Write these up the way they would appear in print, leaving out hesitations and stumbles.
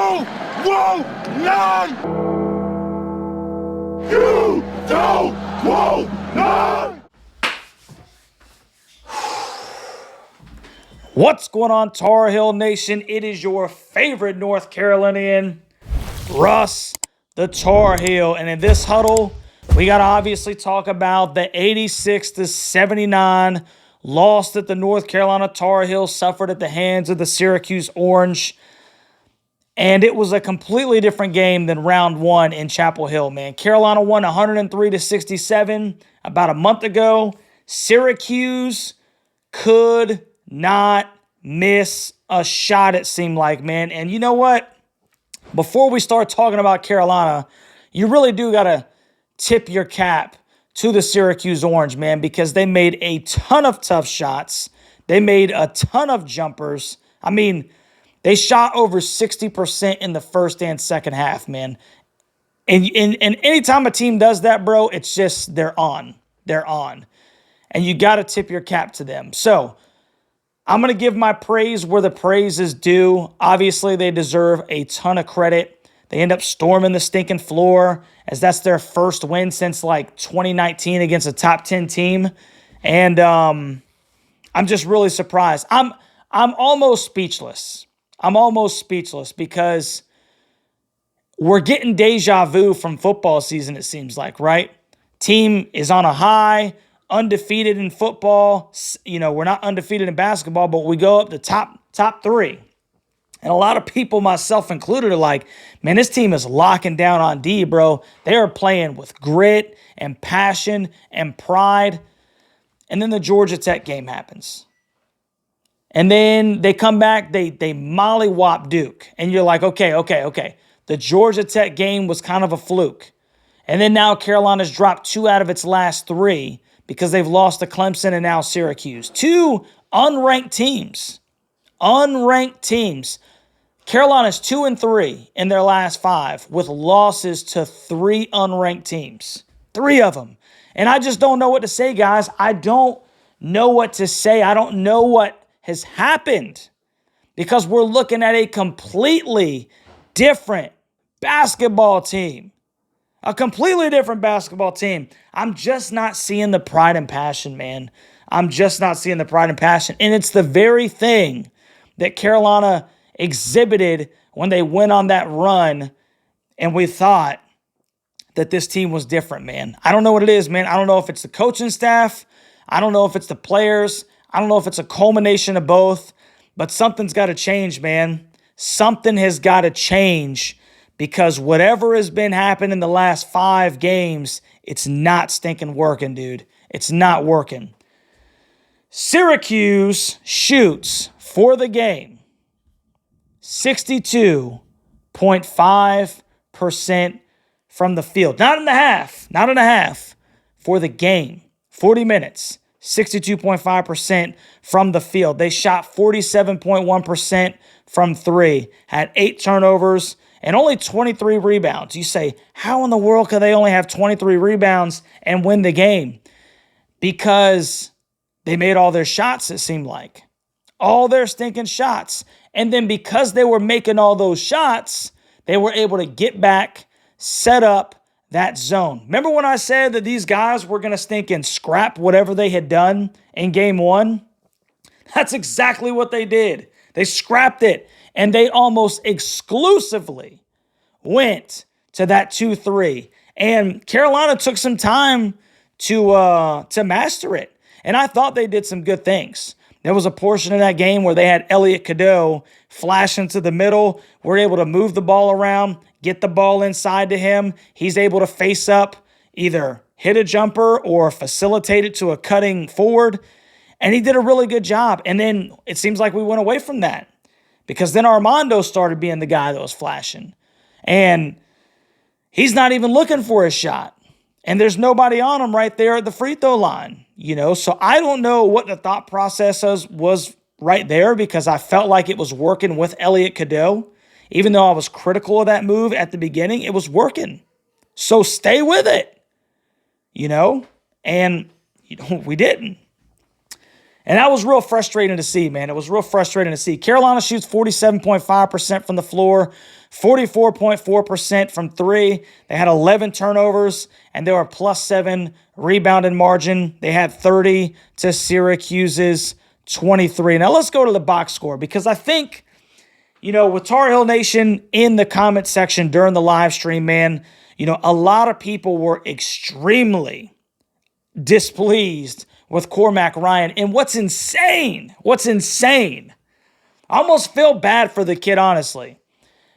won't none! You don't want none! What's going on, Tar Heel Nation? It is your favorite North Carolinian, Russ, the Tar Heel. And in this huddle, we got to obviously talk about the 86-79 loss that the North Carolina Tar Heels suffered at the hands of the Syracuse Orange. And it was a completely different game than round one in Chapel Hill, man. Carolina won 103-67 about a month ago. Syracuse could not miss a shot, it seemed like, man. And you know what? Before we start talking about Carolina, you really do got to tip your cap to the Syracuse Orange, man, because they made a ton of tough shots. They made a ton of jumpers. I mean, they shot over 60% in the first and second half, man. And anytime a team does that, bro, it's just they're on. They're on. And you got to tip your cap to them. So I'm going to give my praise where the praise is due. Obviously, they deserve a ton of credit. They end up storming the stinking floor as that's their first win since like 2019 against a top 10 team. And I'm just really surprised. I'm almost speechless. I'm almost speechless because we're getting deja vu from football season, it seems like, right? Team is on a high, undefeated in football. You know, we're not undefeated in basketball, but we go up to top three. And a lot of people, myself included, are like, man, this team is locking down on D, bro. They are playing with grit and passion and pride. And then the Georgia Tech game happens. And then they come back, they mollywop Duke. And you're like, okay. The Georgia Tech game was kind of a fluke. And then now Carolina's dropped 2 out of its last 3 because they've lost to Clemson and now Syracuse. 2 unranked teams. Unranked teams. Carolina's 2-3 in their last 5 with losses to 3 unranked teams. 3 of them. And I just don't know what to say, guys. I don't know what to say. I don't know what has happened because we're looking at a completely different basketball team. A completely different basketball team. I'm just not seeing the pride and passion, man. I'm just not seeing the pride and passion. And it's the very thing that Carolina exhibited when they went on that run and we thought that this team was different, man. I don't know what it is, man. I don't know if it's the coaching staff. I don't know if it's the players. I don't know if it's a culmination of both, but something's got to change, man. Something has got to change because whatever has been happening in the last 5 games, it's not stinking working, dude. It's not working. Syracuse shoots for the game 62.5% from the field. Not in the half. For the game. 40 minutes. 62.5% from the field. They shot 47.1% from 3, had 8 turnovers, and only 23 rebounds. You say, how in the world could they only have 23 rebounds and win the game? Because they made all their shots, it seemed like. All their stinking shots. And then because they were making all those shots, they were able to get back, set up that zone. Remember when I said that these guys were going to stink and scrap whatever they had done in game 1? That's exactly what they did. They scrapped it, and they almost exclusively went to that 2-3. And Carolina took some time to master it. And I thought they did some good things. There was a portion of that game where they had Elliot Cadeau flash into the middle. We're able to move the ball around, get the ball inside to him. He's able to face up, either hit a jumper or facilitate it to a cutting forward. And he did a really good job. And then it seems like we went away from that because then Armando started being the guy that was flashing. And he's not even looking for a shot. And there's nobody on him right there at the free throw line, you know? So I don't know what the thought process was right there because I felt like it was working with Elliot Cadeau. Even though I was critical of that move at the beginning, it was working. So stay with it, you know? And we didn't. And that was real frustrating to see, man. It was real frustrating to see. Carolina shoots 47.5% from the floor, 44.4% from three. They had 11 turnovers, and they were +7 rebounding margin. They had 30 to Syracuse's 23. Now let's go to the box score, because I think, with Tar Heel Nation in the comment section during the live stream, man, a lot of people were extremely displeased with Cormac Ryan. And what's insane, I almost feel bad for the kid, honestly,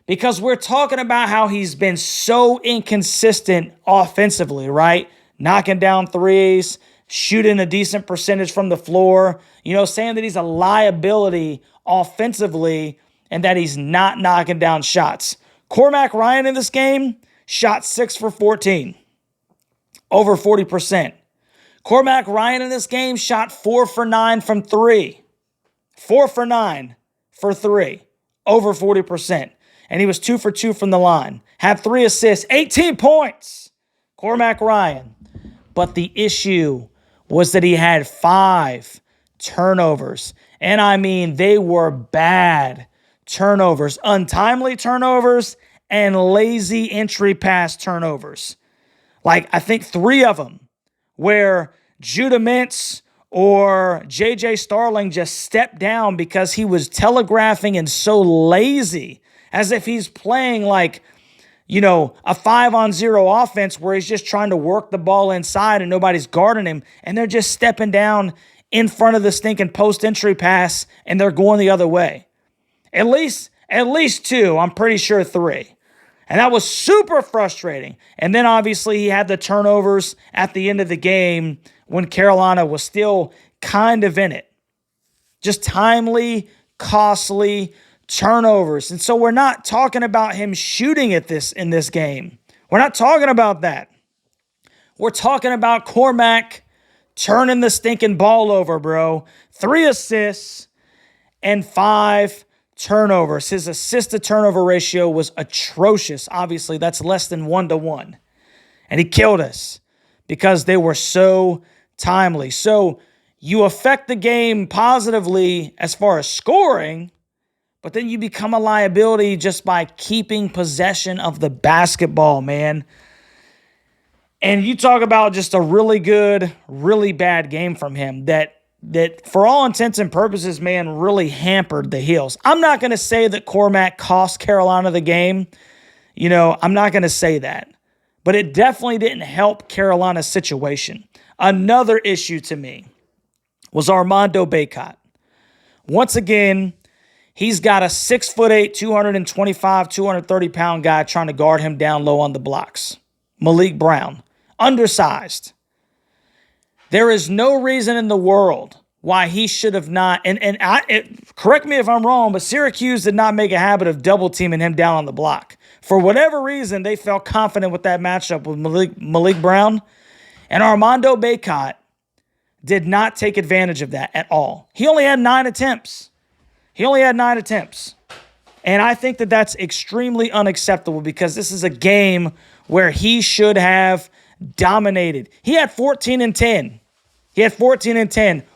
because we're talking about how he's been so inconsistent offensively, right? Knocking down threes, shooting a decent percentage from the floor, saying that he's a liability offensively and that he's not knocking down shots. Cormac Ryan in this game shot 6 for 14, over 40%. Cormac Ryan in this game shot 4 for 9 from three. 4 for 9 for three, over 40%. And he was 2 for 2 from the line. Had 3 assists, 18 points. Cormac Ryan. But the issue was that he had 5 turnovers. And I mean, they were bad turnovers, untimely turnovers, and lazy entry pass turnovers. Like, I think 3 of them where Judah Mintz or J.J. Starling just stepped down because he was telegraphing and so lazy, as if he's playing like, a 5-on-0 offense where he's just trying to work the ball inside and nobody's guarding him, and they're just stepping down in front of the stinking post-entry pass and they're going the other way. At least 2, I'm pretty sure 3. And that was super frustrating. And then obviously he had the turnovers at the end of the game when Carolina was still kind of in it. Just timely, costly turnovers. And so we're not talking about him shooting at this in this game. We're not talking about that. We're talking about Cormac turning the stinking ball over, bro. 3 assists and 5 turnovers. His assist-to-turnover ratio was atrocious. Obviously, that's less than 1-to-1. And he killed us because they were so timely. So you affect the game positively as far as scoring, but then you become a liability just by keeping possession of the basketball, man. And you talk about just a really good, really bad game from him that for all intents and purposes, man, really hampered the Heels. I'm not going to say that Cormac cost Carolina the game. I'm not going to say that. But it definitely didn't help Carolina's situation. Another issue to me was Armando Bacot. Once again, he's got a 6'8", 225, 230-pound guy trying to guard him down low on the blocks. Malik Brown, undersized. There is no reason in the world why he should have not, correct me if I'm wrong, but Syracuse did not make a habit of double teaming him down on the block. For whatever reason, they felt confident with that matchup with Malik Brown, and Armando Bacot did not take advantage of that at all. He only had 9 attempts. And I think that that's extremely unacceptable because this is a game where he should have dominated. He had 14 and 10.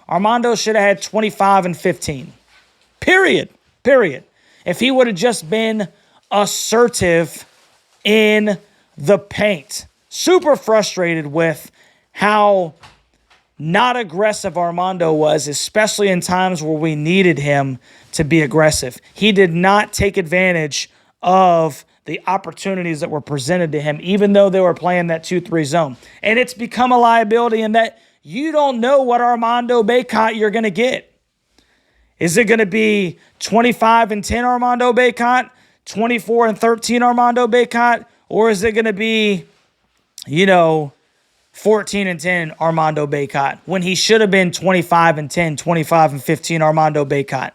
Armando should have had 25 and 15. Period. If he would have just been assertive in the paint. Super frustrated with how not aggressive Armando was, especially in times where we needed him to be aggressive. He did not take advantage of the opportunities that were presented to him, even though they were playing that 2-3 zone. And it's become a liability in that you don't know what Armando Bacot you're going to get. Is it going to be 25 and 10 Armando Bacot, 24 and 13 Armando Bacot, or is it going to be, 14 and 10 Armando Bacot when he should have been 25 and 10, 25 and 15 Armando Bacot?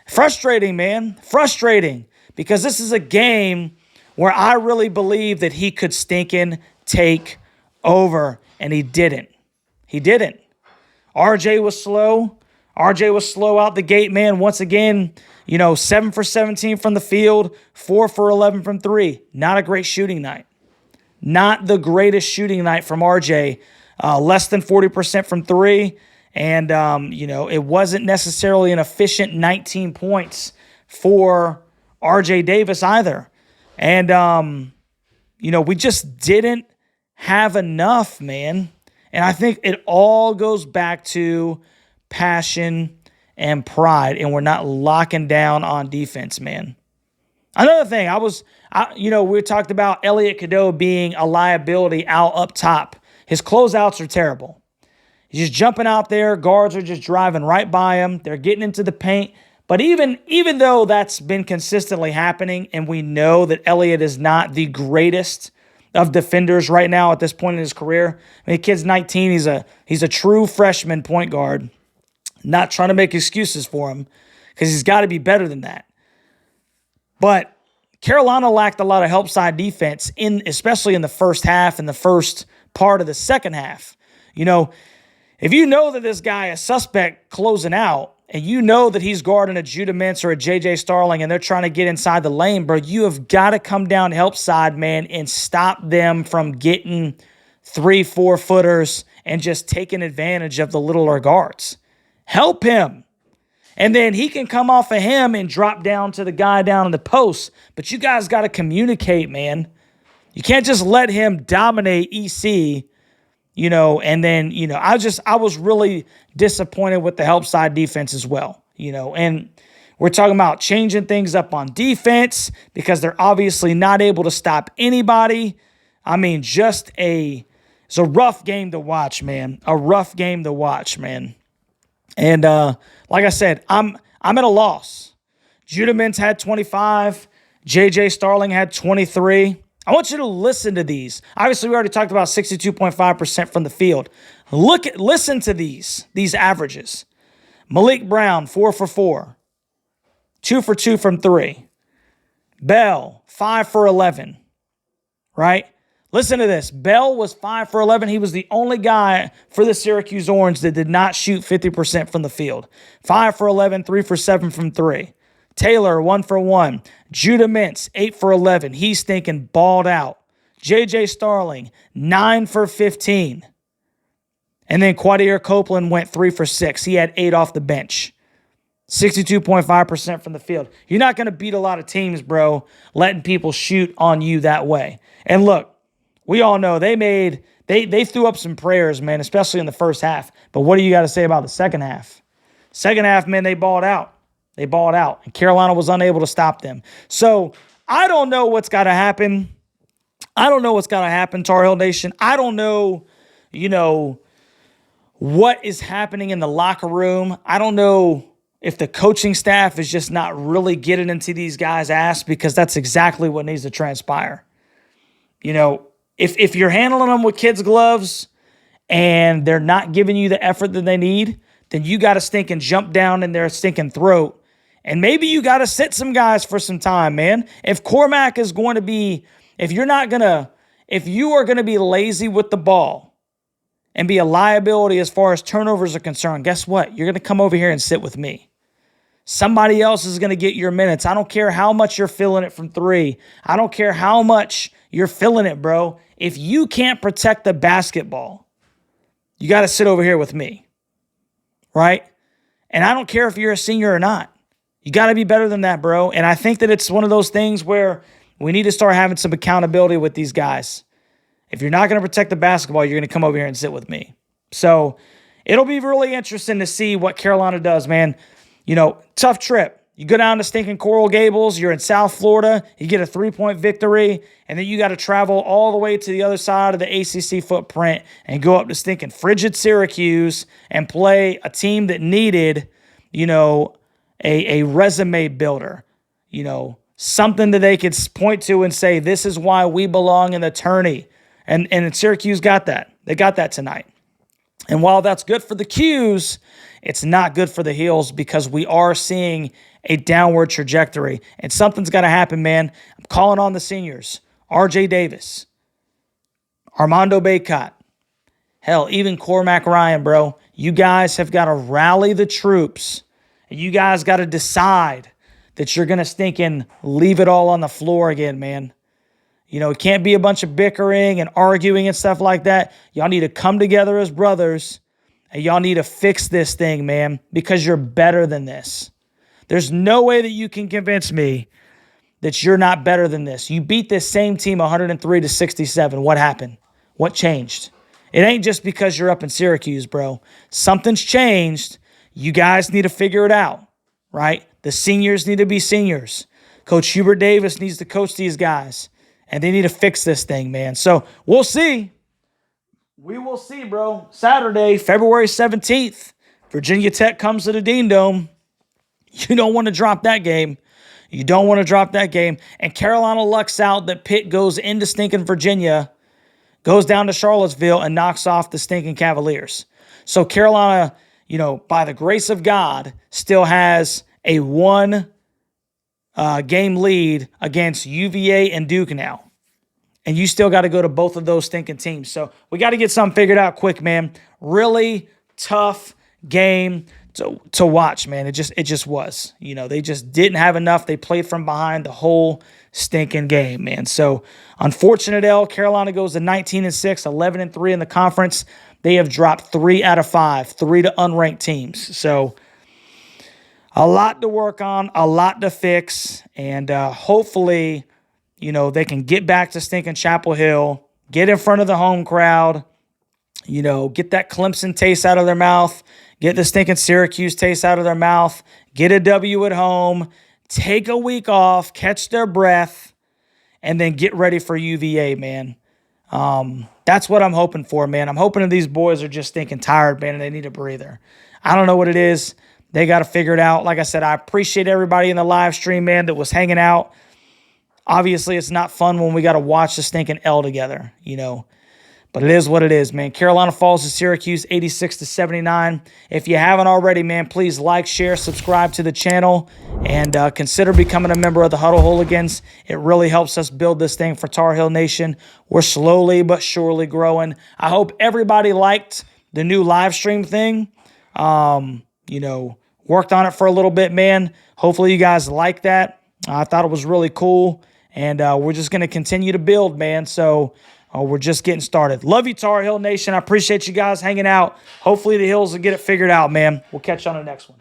Frustrating, man. Frustrating. Because this is a game where I really believe that he could stinking take over, and he didn't. RJ was slow. RJ was slow out the gate, man. Once again, 7 for 17 from the field, 4 for 11 from 3. Not a great shooting night. Not the greatest shooting night from RJ. Less than 40% from 3 And, it wasn't necessarily an efficient 19 points for RJ Davis either. And, we just didn't have enough, man. And I think it all goes back to passion and pride, and we're not locking down on defense, man. Another thing, we talked about Elliot Cadeau being a liability out up top. His closeouts are terrible. He's just jumping out there. Guards are just driving right by him. They're getting into the paint. But even though that's been consistently happening, and we know that Elliot is not the greatest of defenders right now at this point in his career. I mean, the kid's 19. He's a true freshman point guard. Not trying to make excuses for him, because he's got to be better than that. But Carolina lacked a lot of help side defense, especially in the first half and the first part of the second half. If you know that this guy is suspect closing out, and you know that he's guarding a Judah Mintz or a J.J. Starling, and they're trying to get inside the lane, bro, you have got to come down help side, man, and stop them from getting 3-4 footers and just taking advantage of the littler guards. Help him. And then he can come off of him and drop down to the guy down in the post. But you guys got to communicate, man. You can't just let him dominate EC, and then, I was really disappointed with the help side defense as well, and we're talking about changing things up on defense because they're obviously not able to stop anybody. I mean, it's a rough game to watch, man. A rough game to watch, man. And like I said, I'm at a loss. Judah Mintz had 25. J.J. Starling had 23. I want you to listen to these. Obviously, we already talked about 62.5% from the field. Listen to these averages. Malik Brown, 4 for 4. 2 for 2 from 3. Bell, 5 for 11. Right? Listen to this. Bell was 5 for 11. He was the only guy for the Syracuse Orange that did not shoot 50% from the field. 5 for 11, 3 for 7 from 3. Taylor, 1 for 1. Judah Mintz, 8 for 11. He's thinking balled out. J.J. Starling, 9 for 15. And then Quadir Copeland went 3 for 6. He had 8 off the bench. 62.5% from the field. You're not going to beat a lot of teams, bro, letting people shoot on you that way. And look, we all know they threw up some prayers, man, especially in the first half. But what do you got to say about the second half? Second half, man, they balled out. They balled out, and Carolina was unable to stop them. So I don't know what's got to happen. Tar Heel Nation. I don't know, what is happening in the locker room. I don't know if the coaching staff is just not really getting into these guys' ass, because that's exactly what needs to transpire. If you're handling them with kids' gloves and they're not giving you the effort that they need, then you got to stinking jump down in their stinking throat. And maybe you got to sit some guys for some time, man. If Cormac is going to be, if you are going to be lazy with the ball and be a liability as far as turnovers are concerned, guess what? You're going to come over here and sit with me. Somebody else is going to get your minutes. I don't care how much you're feeling it from 3. I don't care how much you're feeling it, bro. If you can't protect the basketball, you got to sit over here with me, right? And I don't care if you're a senior or not. You got to be better than that, bro. And I think that it's one of those things where we need to start having some accountability with these guys. If you're not going to protect the basketball, you're going to come over here and sit with me. So it'll be really interesting to see what Carolina does, man. Tough trip. You go down to stinking Coral Gables. You're in South Florida. You get a 3-point victory. And then you got to travel all the way to the other side of the ACC footprint and go up to stinking frigid Syracuse and play a team that needed, a resume builder, something that they could point to and say, this is why we belong in the tourney. And Syracuse got that. They got that tonight. And while that's good for the Qs, it's not good for the Heels, because we are seeing a downward trajectory. And something's got to happen, man. I'm calling on the seniors. RJ Davis, Armando Bacot, hell, even Cormac Ryan, bro. You guys have got to rally the troops. And you guys got to decide that you're going to stinking leave it all on the floor again, man. It can't be a bunch of bickering and arguing and stuff like that. Y'all need to come together as brothers And y'all need to fix this thing, man, because you're better than this. There's no way that you can convince me that you're not better than this. You beat this same team 103-67. What happened? What changed? It ain't just because you're up in Syracuse, bro. Something's changed. You guys need to figure it out, right? The seniors need to be seniors. Coach Hubert Davis needs to coach these guys, and they need to fix this thing, man. So we'll see. We will see, bro. Saturday, February 17th, Virginia Tech comes to the Dean Dome. You don't want to drop that game. You don't want to drop that game. And Carolina lucks out that Pitt goes into stinking Virginia, goes down to Charlottesville, and knocks off the stinking Cavaliers. So Carolina, by the grace of God, still has a one game lead against UVA and Duke now. And you still got to go to both of those stinking teams. So we got to get something figured out quick, man. Really tough game to watch, man. It just was. They just didn't have enough. They played from behind the whole stinking game, man. So unfortunate L. Carolina goes to 19-6, 11-3 in the conference. They have dropped 3 out of 5, 3 to unranked teams. So a lot to work on, a lot to fix, and hopefully, they can get back to stinking Chapel Hill, get in front of the home crowd, get that Clemson taste out of their mouth, get the stinking Syracuse taste out of their mouth, get a W at home, take a week off, catch their breath, and then get ready for UVA, man. That's what I'm hoping for, man. I'm hoping that these boys are just stinking tired, man, and they need a breather. I don't know what it is. They got to figure it out. Like I said, I appreciate everybody in the live stream, man, that was hanging out. Obviously, it's not fun when we got to watch the stinking L together, But it is what it is, man. Carolina falls to Syracuse 86-79. If you haven't already, man, please like, share, subscribe to the channel, and consider becoming a member of the Huddle Hooligans. It really helps us build this thing for Tar Heel Nation. We're slowly but surely growing. I hope everybody liked the new live stream thing. Worked on it for a little bit, man. Hopefully you guys like that. I thought it was really cool. And we're just going to continue to build, man. So we're just getting started. Love you, Tar Heel Nation. I appreciate you guys hanging out. Hopefully the Hills will get it figured out, man. We'll catch you on the next one.